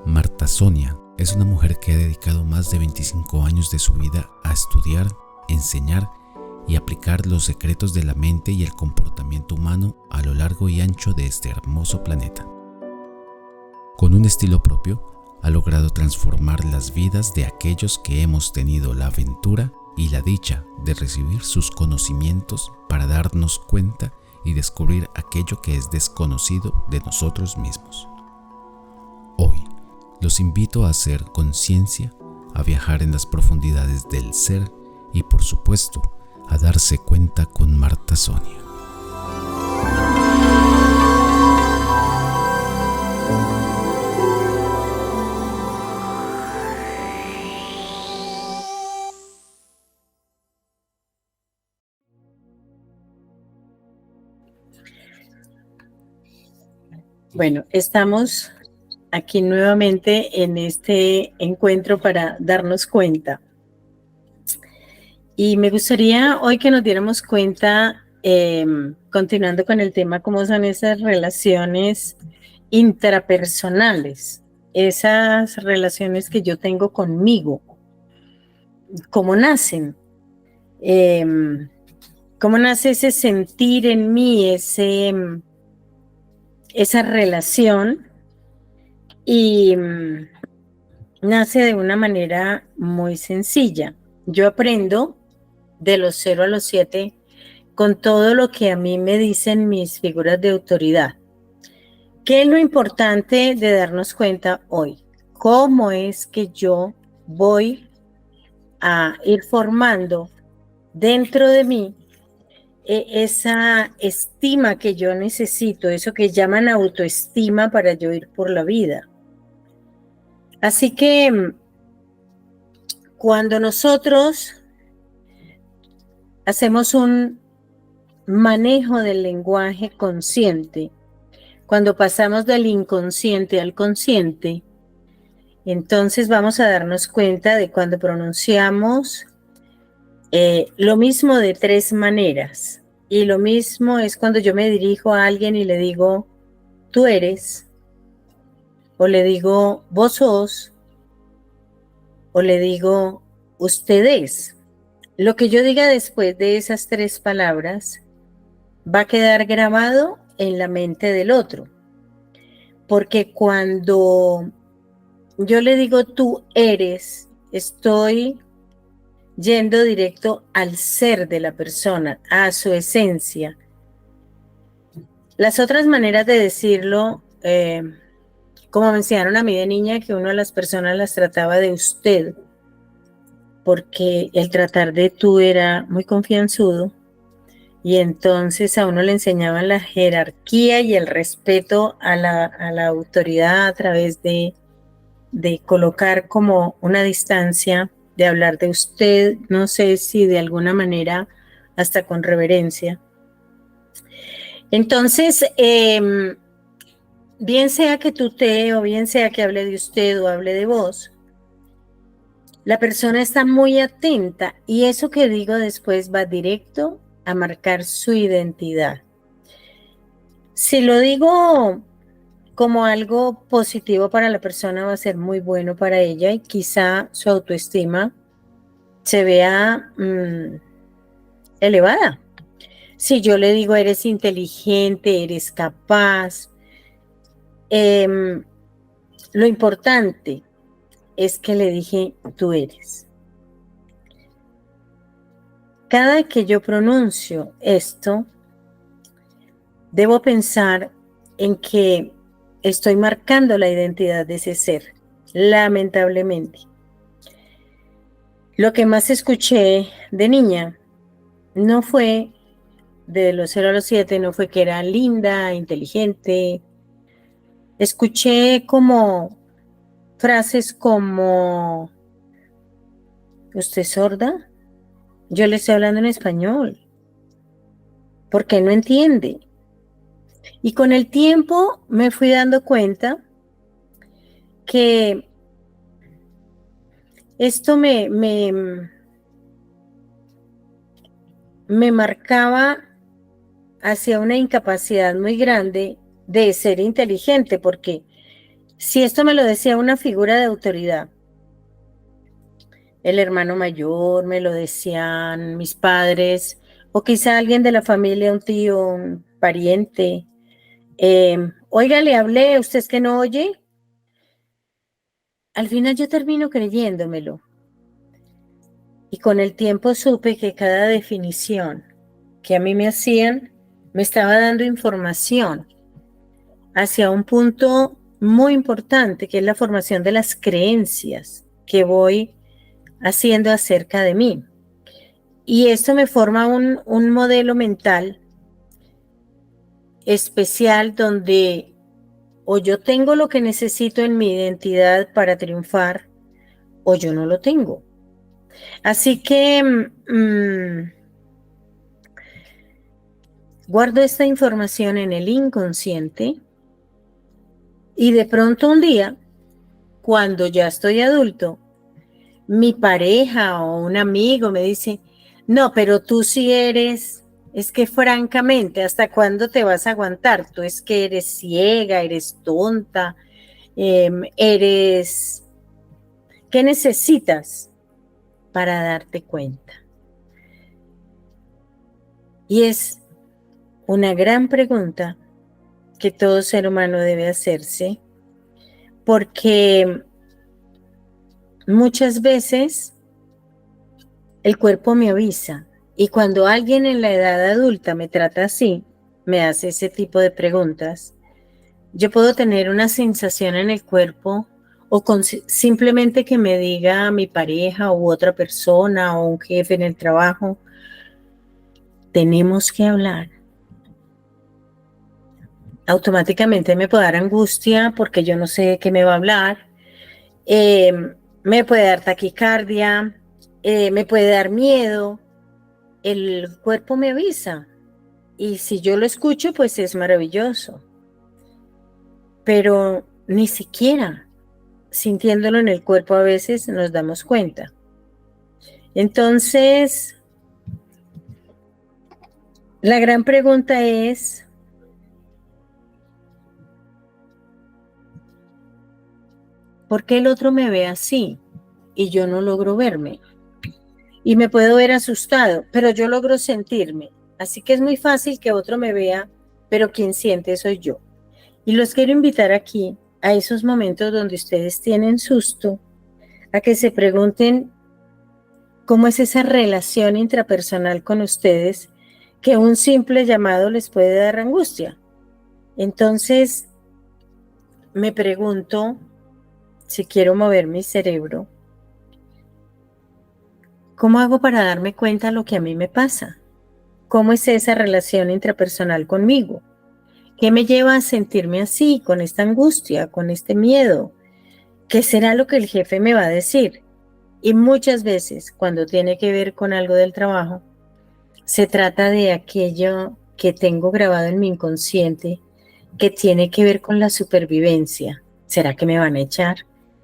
Marta Sonia es una mujer que ha dedicado más de 25 años de su vida a estudiar, enseñar y aplicar los secretos de la mente y el comportamiento humano a lo largo y ancho de este hermoso planeta. Con un estilo propio, ha logrado transformar las vidas de aquellos que hemos tenido la aventura y la dicha de recibir sus conocimientos para darnos cuenta y descubrir aquello que es desconocido de nosotros mismos. Hoy, los invito a hacer conciencia, a viajar en las profundidades del ser y, por supuesto, a darse cuenta con Marta Sonia. Bueno, estamos aquí nuevamente en este encuentro para darnos cuenta. Y me gustaría hoy que nos diéramos cuenta, continuando con el tema, cómo son esas relaciones intrapersonales, esas relaciones que yo tengo conmigo, cómo nacen, cómo nace ese sentir en mí, esa relación, y nace de una manera muy sencilla. Yo aprendo de los 0 a los 7 con todo lo que a mí me dicen mis figuras de autoridad. ¿Qué es lo importante de darnos cuenta hoy? ¿Cómo es que yo voy a ir formando dentro de mí esa estima que yo necesito, eso que llaman autoestima para yo ir por la vida? Así que cuando nosotros hacemos un manejo del lenguaje consciente, cuando pasamos del inconsciente al consciente, entonces vamos a darnos cuenta de cuando pronunciamos lo mismo de 3 maneras. Y lo mismo es cuando yo me dirijo a alguien y le digo, tú eres, o le digo, vos sos, o le digo, ustedes. Lo que yo diga después de esas 3 palabras va a quedar grabado en la mente del otro. Porque cuando yo le digo tú eres, estoy yendo directo al ser de la persona, a su esencia. Las otras maneras de decirlo, como me enseñaron a mí de niña, que uno a las personas las trataba de usted, porque el tratar de tú era muy confianzudo, y entonces a uno le enseñaban la jerarquía y el respeto a la autoridad a través de colocar como una distancia, de hablar de usted, no sé si de alguna manera hasta con reverencia. Entonces, bien sea que tutee o bien sea que hable de usted o hable de vos, la persona está muy atenta y eso que digo después va directo a marcar su identidad. Si lo digo como algo positivo para la persona, va a ser muy bueno para ella y quizá su autoestima se vea elevada. Si yo le digo eres inteligente, eres capaz, lo importante es que le dije tú eres. Cada que yo pronuncio esto, debo pensar en que estoy marcando la identidad de ese ser, lamentablemente. Lo que más escuché de niña no fue de los 0 a los 7, no fue que era linda, inteligente. Escuché como frases como, ¿usted es sorda? Yo le estoy hablando en español. ¿Por qué no entiende? Y con el tiempo me fui dando cuenta que esto me marcaba hacia una incapacidad muy grande de ser inteligente, porque Si esto me lo decía una figura de autoridad, el hermano mayor, me lo decían mis padres, o quizá alguien de la familia, un tío, un pariente, oiga, le hablé, ¿usted es que no oye? Al final yo termino creyéndomelo. Y con el tiempo supe que cada definición que a mí me hacían me estaba dando información hacia un punto muy importante, que es la formación de las creencias que voy haciendo acerca de mí. Y esto me forma un modelo mental especial donde o yo tengo lo que necesito en mi identidad para triunfar o yo no lo tengo. Así que guardo esta información en el inconsciente y de pronto un día, cuando ya estoy adulto, mi pareja o un amigo me dice, no, pero tú sí eres, es que francamente, ¿hasta cuándo te vas a aguantar? Tú es que eres ciega, eres tonta, eres, ¿qué necesitas para darte cuenta? Y es una gran pregunta que todo ser humano debe hacerse, porque muchas veces el cuerpo me avisa y cuando alguien en la edad adulta me trata así, me hace ese tipo de preguntas, yo puedo tener una sensación en el cuerpo o simplemente que me diga mi pareja u otra persona o un jefe en el trabajo, tenemos que hablar. Automáticamente me puede dar angustia porque yo no sé qué me va a hablar, me puede dar taquicardia, me puede dar miedo. El cuerpo me avisa y si yo lo escucho, pues es maravilloso. Pero ni siquiera sintiéndolo en el cuerpo a veces nos damos cuenta. Entonces, la gran pregunta es, ¿por qué el otro me ve así y yo no logro verme? Y me puedo ver asustado, pero yo logro sentirme. Así que es muy fácil que otro me vea, pero quien siente soy yo. Y los quiero invitar aquí a esos momentos donde ustedes tienen susto, a que se pregunten cómo es esa relación intrapersonal con ustedes, que un simple llamado les puede dar angustia. Entonces, me pregunto si quiero mover mi cerebro, ¿cómo hago para darme cuenta de lo que a mí me pasa? ¿Cómo es esa relación intrapersonal conmigo? ¿Qué me lleva a sentirme así, con esta angustia, con este miedo? ¿Qué será lo que el jefe me va a decir? Y muchas veces, cuando tiene que ver con algo del trabajo, se trata de aquello que tengo grabado en mi inconsciente, que tiene que ver con la supervivencia. ¿Será que me van a echar?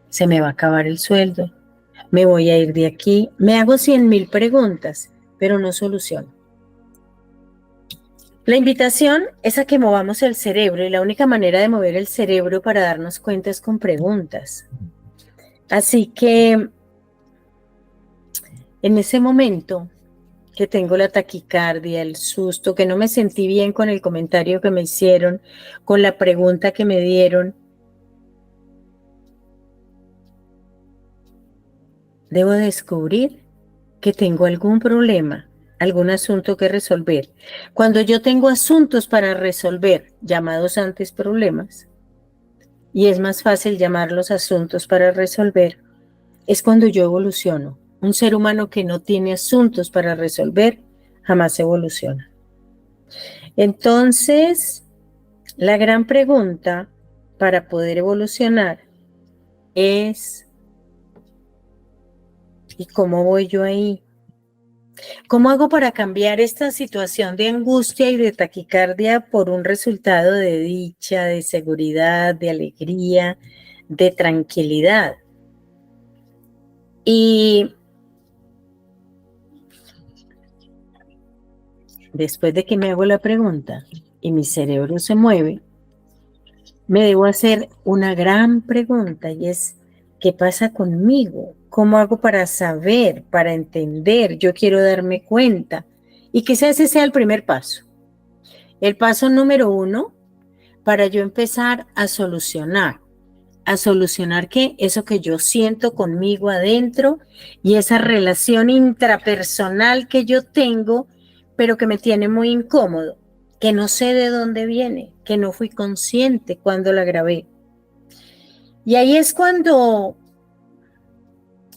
¿Se me va a acabar el sueldo? ¿Me voy a ir de aquí? Me hago 100,000 preguntas, pero no soluciono. La invitación es a que movamos el cerebro y la única manera de mover el cerebro para darnos cuenta es con preguntas. Así que en ese momento que tengo la taquicardia, el susto, que no me sentí bien con el comentario que me hicieron, con la pregunta que me dieron, debo descubrir que tengo algún problema, algún asunto que resolver. Cuando yo tengo asuntos para resolver, llamados antes problemas, y es más fácil llamarlos asuntos para resolver, es cuando yo evoluciono. Un ser humano que no tiene asuntos para resolver jamás evoluciona. Entonces, la gran pregunta para poder evolucionar es, ¿y cómo voy yo ahí? ¿Cómo hago para cambiar esta situación de angustia y de taquicardia por un resultado de dicha, de seguridad, de alegría, de tranquilidad? Y después de que me hago la pregunta y mi cerebro se mueve, me debo hacer una gran pregunta y es, ¿qué pasa conmigo? ¿Cómo hago para saber, para entender? Yo quiero darme cuenta. Y quizás ese sea el primer paso. El paso número 1 para yo empezar a solucionar. ¿A solucionar qué? Eso que yo siento conmigo adentro y esa relación intrapersonal que yo tengo, pero que me tiene muy incómodo, que no sé de dónde viene, que no fui consciente cuando la grabé. Y ahí es cuando,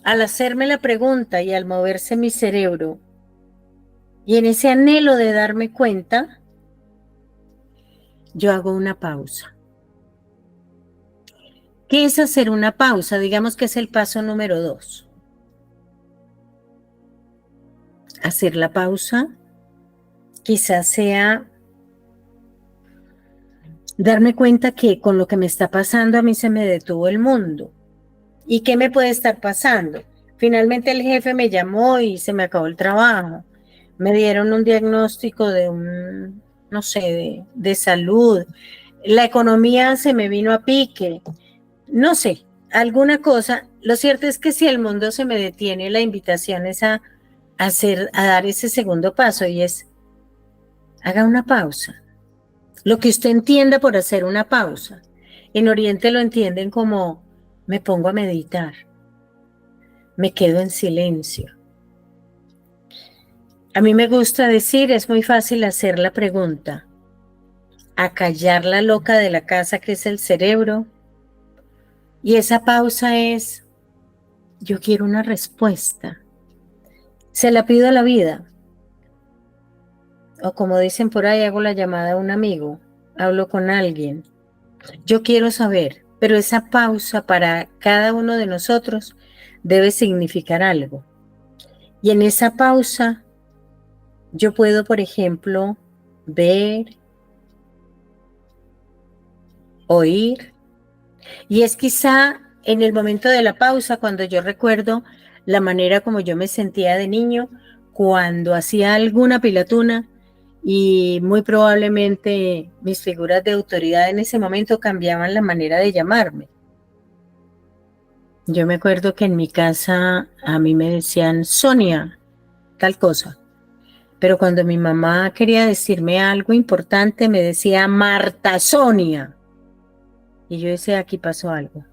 al hacerme la pregunta y al moverse mi cerebro, y en ese anhelo de darme cuenta, yo hago una pausa. ¿Qué es hacer una pausa? Digamos que es el paso número 2. Hacer la pausa quizás sea darme cuenta que con lo que me está pasando a mí se me detuvo el mundo. ¿Y qué me puede estar pasando? Finalmente el jefe me llamó y se me acabó el trabajo. Me dieron un diagnóstico de no sé, de salud. La economía se me vino a pique. No sé, alguna cosa. Lo cierto es que si el mundo se me detiene, la invitación es a dar ese segundo paso y es, haga una pausa. Lo que usted entienda por hacer una pausa. En Oriente lo entienden como me pongo a meditar, me quedo en silencio. A mí me gusta decir, es muy fácil hacer la pregunta, acallar la loca de la casa que es el cerebro. Y esa pausa es, yo quiero una respuesta. Se la pido a la vida. O como dicen por ahí, hago la llamada a un amigo, hablo con alguien. Yo quiero saber, pero esa pausa para cada uno de nosotros debe significar algo. Y en esa pausa yo puedo, por ejemplo, ver, oír. Y es quizá en el momento de la pausa cuando yo recuerdo la manera como yo me sentía de niño cuando hacía alguna pilatuna y muy probablemente mis figuras de autoridad en ese momento cambiaban la manera de llamarme. Yo me acuerdo que en mi casa a mí me decían Sonia, tal cosa. Pero cuando mi mamá quería decirme algo importante, me decía Marta Sonia. Y yo decía, aquí pasó algo,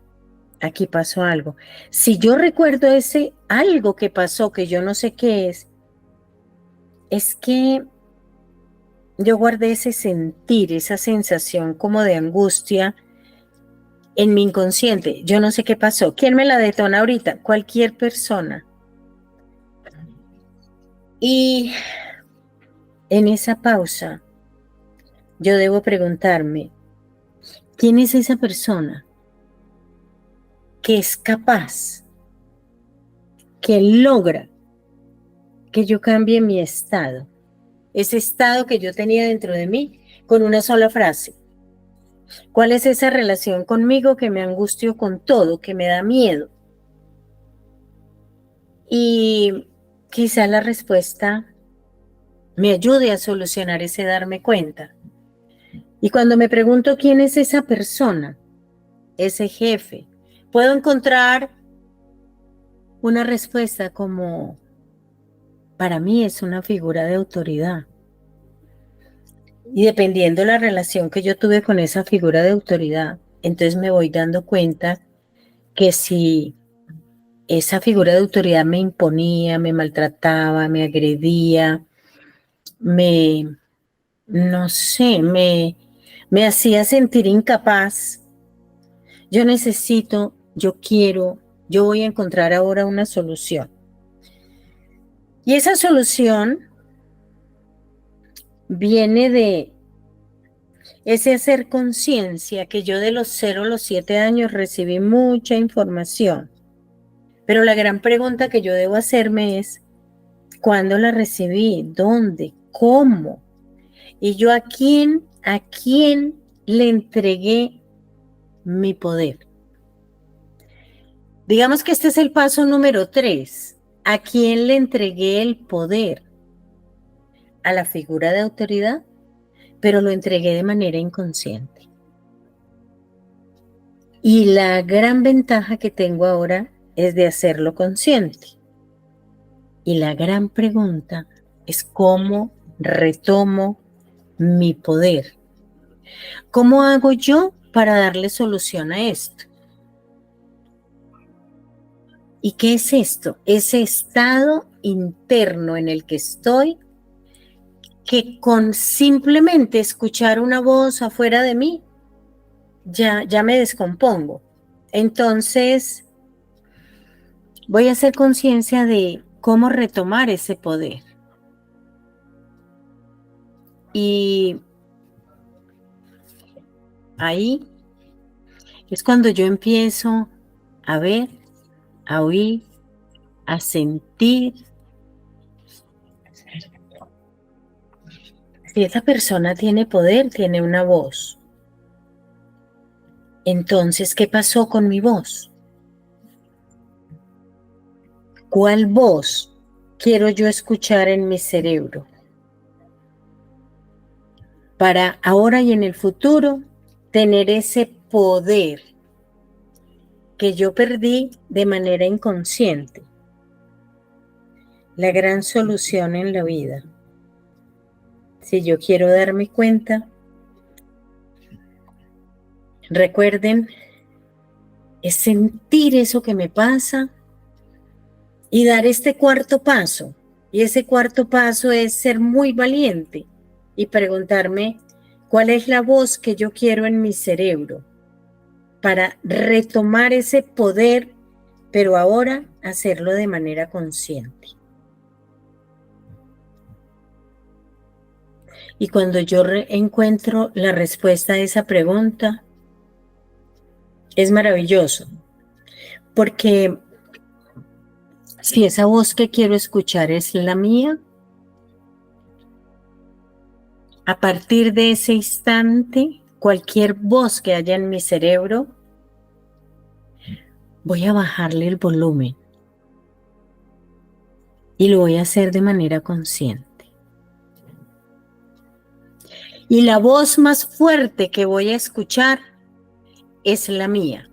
aquí pasó algo. Si yo recuerdo ese algo que pasó, que yo no sé qué es que yo guardé ese sentir, esa sensación como de angustia en mi inconsciente. Yo no sé qué pasó. ¿Quién me la detona ahorita? Cualquier persona. Y en esa pausa, yo debo preguntarme, ¿quién es esa persona que es capaz, que logra que yo cambie mi estado? Ese estado que yo tenía dentro de mí con una sola frase. ¿Cuál es esa relación conmigo que me angustio con todo, que me da miedo? Y quizá la respuesta me ayude a solucionar ese darme cuenta. Y cuando me pregunto quién es esa persona, ese jefe, puedo encontrar una respuesta como, para mí es una figura de autoridad. Y dependiendo de la relación que yo tuve con esa figura de autoridad, entonces me voy dando cuenta que si esa figura de autoridad me imponía, me maltrataba, me agredía, no sé, me hacía sentir incapaz, yo necesito, yo quiero, yo voy a encontrar ahora una solución. Y esa solución viene de ese hacer conciencia que yo de los 0 a los 7 años recibí mucha información. Pero la gran pregunta que yo debo hacerme es, ¿cuándo la recibí? ¿Dónde? ¿Cómo? Y yo a quién le entregué mi poder. Digamos que este es el paso número 3. ¿A quién le entregué el poder? A la figura de autoridad, pero lo entregué de manera inconsciente. Y la gran ventaja que tengo ahora es de hacerlo consciente. Y la gran pregunta es cómo retomo mi poder. ¿Cómo hago yo para darle solución a esto? ¿Y qué es esto? Ese estado interno en el que estoy, que con simplemente escuchar una voz afuera de mí, ya me descompongo. Entonces, voy a hacer conciencia de cómo retomar ese poder. Y ahí es cuando yo empiezo a ver, a oír, a sentir. Si esa persona tiene poder, tiene una voz. Entonces, ¿qué pasó con mi voz? ¿Cuál voz quiero yo escuchar en mi cerebro? Para ahora y en el futuro tener ese poder que yo perdí de manera inconsciente. La gran solución en la vida. Si yo quiero darme cuenta, recuerden, es sentir eso que me pasa y dar este cuarto paso. Y ese cuarto paso es ser muy valiente y preguntarme cuál es la voz que yo quiero en mi cerebro para retomar ese poder, pero ahora hacerlo de manera consciente. Y cuando yo encuentro la respuesta a esa pregunta, es maravilloso, porque si esa voz que quiero escuchar es la mía, a partir de ese instante, cualquier voz que haya en mi cerebro, voy a bajarle el volumen y lo voy a hacer de manera consciente. Y la voz más fuerte que voy a escuchar es la mía.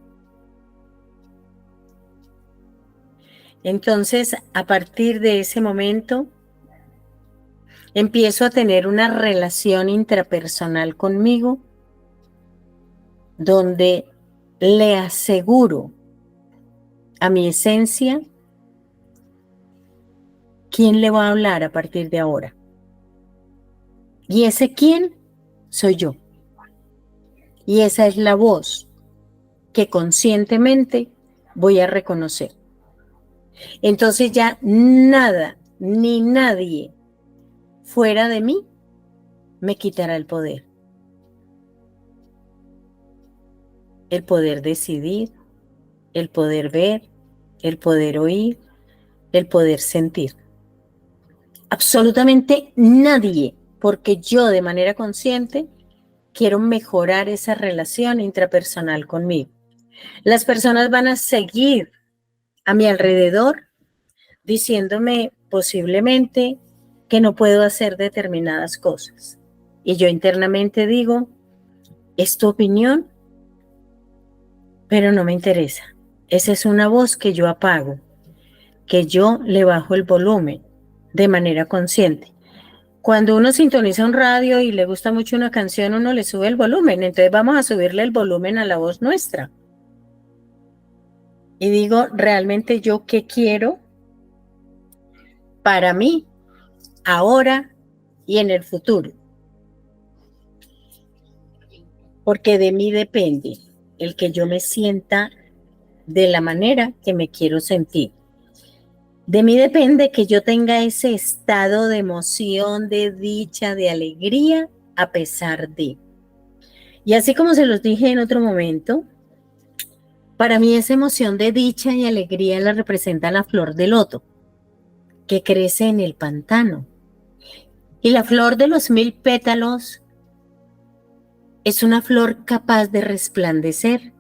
Entonces, a partir de ese momento, empiezo a tener una relación intrapersonal conmigo donde le aseguro a mi esencia quién le va a hablar a partir de ahora. Y ese quién soy yo. Y esa es la voz que conscientemente voy a reconocer. Entonces ya nada ni nadie fuera de mí me quitará el poder. El poder decidir, el poder ver, el poder oír, el poder sentir. Absolutamente nadie, porque yo de manera consciente quiero mejorar esa relación intrapersonal conmigo. Las personas van a seguir a mi alrededor diciéndome posiblemente que no puedo hacer determinadas cosas. Y yo internamente digo, es tu opinión, pero no me interesa. Esa es una voz que yo apago, que yo le bajo el volumen de manera consciente. Cuando uno sintoniza un radio y le gusta mucho una canción, uno le sube el volumen. Entonces vamos a subirle el volumen a la voz nuestra. Y digo, realmente yo qué quiero para mí, ahora y en el futuro. Porque de mí depende el que yo me sienta de la manera que me quiero sentir. De mí depende que yo tenga ese estado de emoción, de dicha, de alegría, a pesar de. Y así como se los dije en otro momento, para mí esa emoción de dicha y alegría la representa la flor de loto, que crece en el pantano. Y la flor de los 1000 pétalos es una flor capaz de resplandecer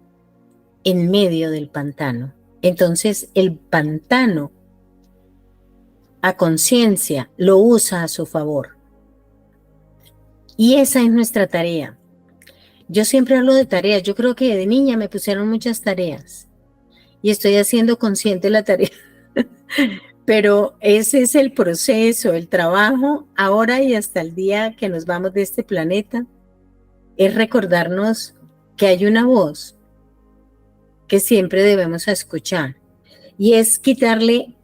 en medio del pantano. Entonces el pantano a conciencia lo usa a su favor. Y esa es nuestra tarea. Yo siempre hablo de tareas. Yo creo que de niña me pusieron muchas tareas y estoy haciendo consciente la tarea. Pero ese es el proceso, el trabajo, ahora y hasta el día que nos vamos de este planeta, es recordarnos que hay una voz que siempre debemos escuchar y es quitarle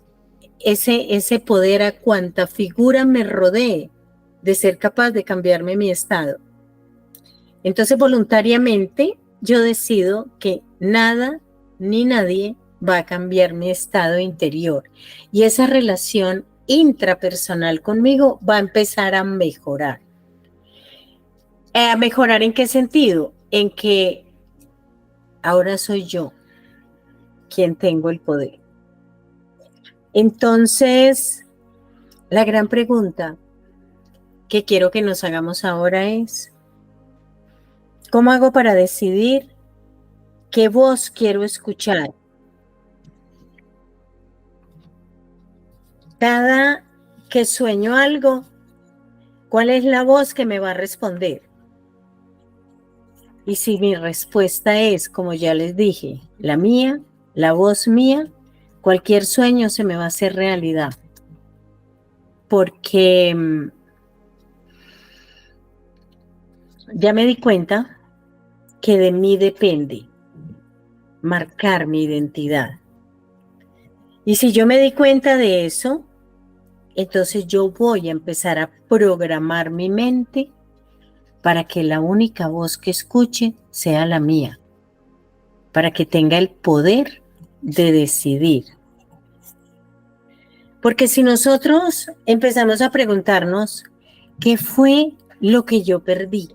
ese poder a cuanta figura me rodee de ser capaz de cambiarme mi estado. Entonces, voluntariamente, yo decido que nada ni nadie va a cambiar mi estado interior. Y esa relación intrapersonal conmigo va a empezar a mejorar. ¿A mejorar en qué sentido? En que ahora soy yo quien tengo el poder. Entonces, la gran pregunta que quiero que nos hagamos ahora es, ¿cómo hago para decidir qué voz quiero escuchar? Cada que sueño algo, ¿cuál es la voz que me va a responder? Y si mi respuesta es, como ya les dije, la mía, la voz mía, cualquier sueño se me va a hacer realidad. Porque ya me di cuenta que de mí depende marcar mi identidad. Y si yo me di cuenta de eso, entonces yo voy a empezar a programar mi mente para que la única voz que escuche sea la mía, para que tenga el poder de decidir. Porque si nosotros empezamos a preguntarnos, ¿qué fue lo que yo perdí?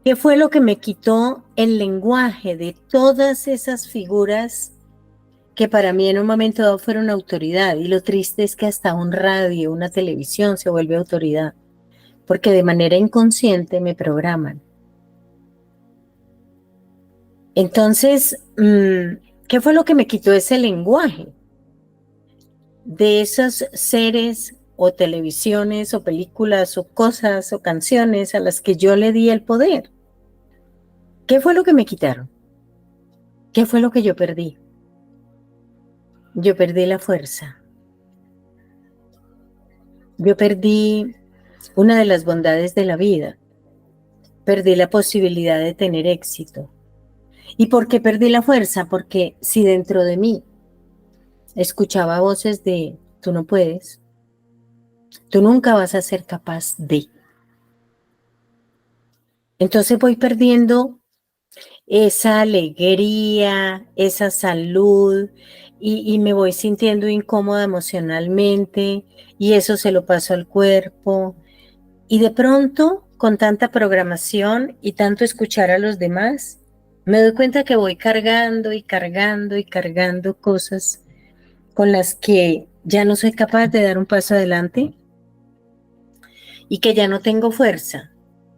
¿Qué fue lo que me quitó el lenguaje de todas esas figuras que para mí en un momento dado fueron autoridad? Y lo triste es que hasta un radio, una televisión se vuelve autoridad, porque de manera inconsciente me programan. Entonces, ¿qué fue lo que me quitó ese lenguaje de esos seres o televisiones o películas o cosas o canciones a las que yo le di el poder? ¿Qué fue lo que me quitaron? ¿Qué fue lo que yo perdí? Yo perdí la fuerza. Yo perdí una de las bondades de la vida. Perdí la posibilidad de tener éxito. ¿Y por qué perdí la fuerza? Porque si dentro de mí escuchaba voces de tú no puedes, tú nunca vas a ser capaz de. Entonces voy perdiendo esa alegría, esa salud y me voy sintiendo incómoda emocionalmente y eso se lo paso al cuerpo. Y de pronto, con tanta programación y tanto escuchar a los demás, me doy cuenta que voy cargando y cargando y cargando cosas con las que ya no soy capaz de dar un paso adelante y que ya no tengo fuerza,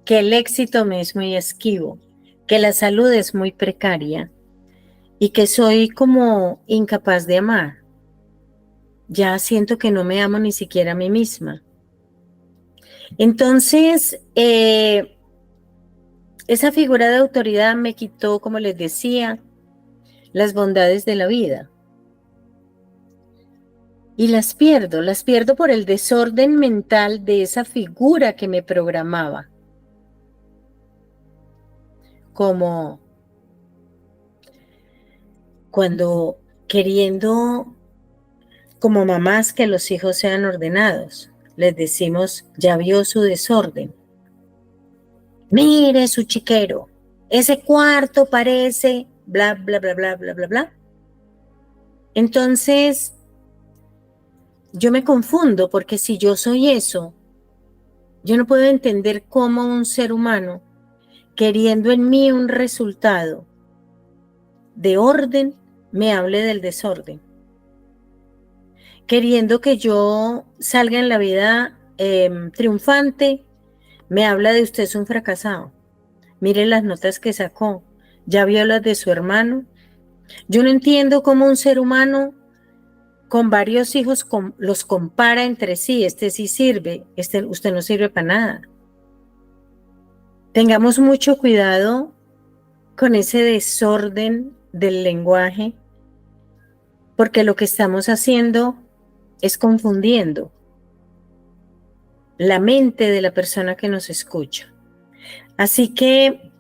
que el éxito me es muy esquivo, que la salud es muy precaria y que soy como incapaz de amar. Ya siento que no me amo ni siquiera a mí misma. Entonces, esa figura de autoridad me quitó, como les decía, las bondades de la vida. Y las pierdo por el desorden mental de esa figura que me programaba. Como cuando queriendo, como mamás, que los hijos sean ordenados, les decimos, ya vio su desorden. Mire su chiquero, ese cuarto parece, bla, bla, bla, bla, bla, bla, bla. Entonces, yo me confundo porque si yo soy eso, yo no puedo entender cómo un ser humano, queriendo en mí un resultado de orden, me hable del desorden. Queriendo que yo salga en la vida triunfante, me habla de usted es un fracasado. Mire las notas que sacó, ya vio las de su hermano. Yo no entiendo cómo un ser humano con varios hijos los compara entre sí. Este sí sirve, usted no sirve para nada. Tengamos mucho cuidado con ese desorden del lenguaje, porque lo que estamos haciendo es confundiendo la mente de la persona que nos escucha. Así que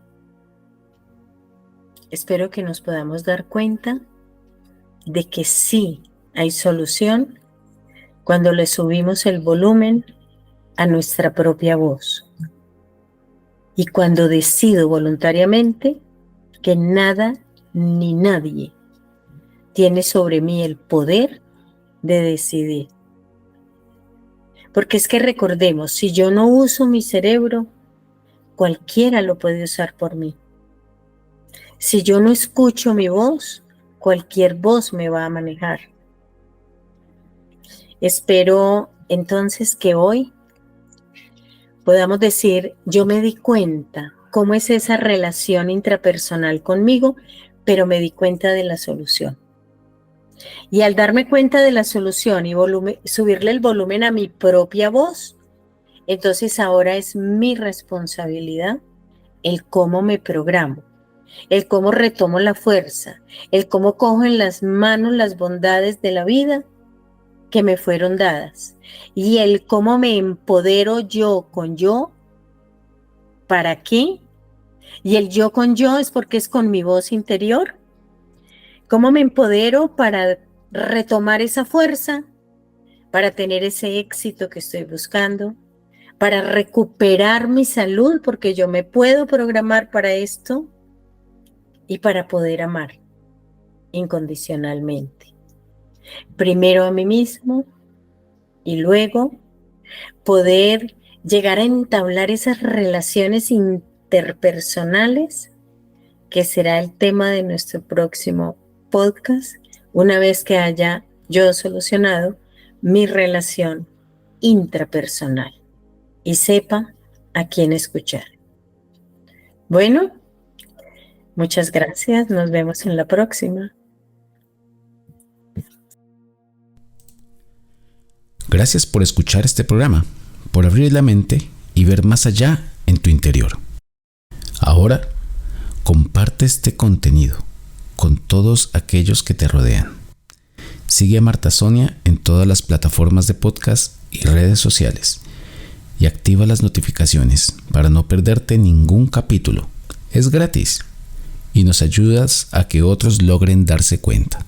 espero que nos podamos dar cuenta de que sí hay solución cuando le subimos el volumen a nuestra propia voz y cuando decido voluntariamente que nada ni nadie tiene sobre mí el poder de decidir. Porque es que recordemos, si yo no uso mi cerebro, cualquiera lo puede usar por mí. Si yo no escucho mi voz, cualquier voz me va a manejar. Espero entonces que hoy podamos decir, yo me di cuenta cómo es esa relación intrapersonal conmigo, pero me di cuenta de la solución. Y al darme cuenta de la solución y subirle el volumen a mi propia voz, entonces ahora es mi responsabilidad el cómo me programo, el cómo retomo la fuerza, el cómo cojo en las manos las bondades de la vida que me fueron dadas y el cómo me empodero yo con yo. ¿Para qué? Y el yo con yo es porque es con mi voz interior. ¿Cómo me empodero para retomar esa fuerza, para tener ese éxito que estoy buscando, para recuperar mi salud, porque yo me puedo programar para esto y para poder amar incondicionalmente? Primero a mí mismo y luego poder llegar a entablar esas relaciones interpersonales, que será el tema de nuestro próximo podcast, una vez que haya yo solucionado mi relación intrapersonal y sepa a quién escuchar. Bueno, muchas gracias. Nos vemos en la próxima. Gracias por escuchar este programa, por abrir la mente y ver más allá en tu interior. Ahora, comparte este contenido con todos aquellos que te rodean. Sigue a Marta Sonia en todas las plataformas de podcast y redes sociales y activa las notificaciones para no perderte ningún capítulo. Es gratis y nos ayudas a que otros logren darse cuenta.